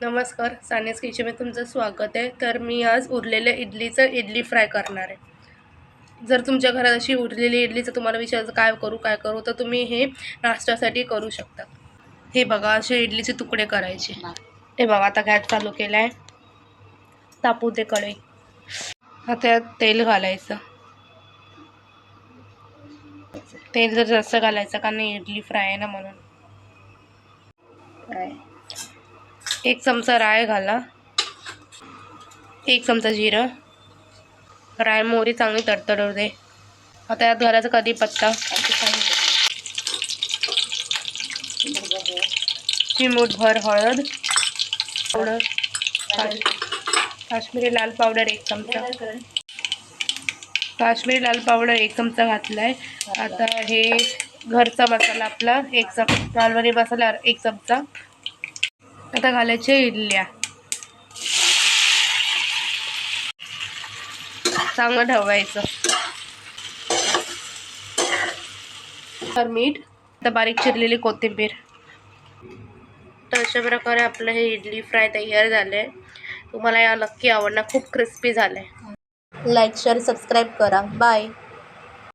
नमस्कार, सानियाज किचनमध्ये तुमचं स्वागत आहे. तर मी आज उरलेल्या इडली फ्राय करणार आहे. जर तुमच्या घरात अशी उरलेली इडलीचं तुम्हाला विचारायचं काय करू तर तुम्ही हे नाश्त्यासाठी करू शकता. हे बघा, असे इडलीचे तुकडे करायचे. हे बघा, आता गॅस चालू केला आहे. तापू दे कढई. आता त्यात तेल घालायचं. तेल जर जास्त घालायचं कारण इडली फ्राय आहे ना, म्हणून. 1 चमचा राय घाला. 1 चमचा जिरं. राय मोहरी चांगली तडतडू दे. आता यात घालायचा कढीपत्ता. चिमूटभर हळद पावडर. काश्मीरी लाल पावडर 1 चमचा. काश्मीरी लाल पावडर 1 चमचा घातलाय. आता हे घरचा मसाला आपला 1 चमचा. लालवणी मसाला 1 चमचा. आता घालायचे इडल्या. चांगलं ढवळायचं. तर मीठ. आता बारीक चिरलेली कोथिंबीर. तर अशा प्रकारे आपलं हे इडली फ्राय तयार झालं आहे. तुम्हाला या नक्की आवडणार. खूप क्रिस्पी झालं आहे. लाईक शेअर सबस्क्राईब करा. बाय.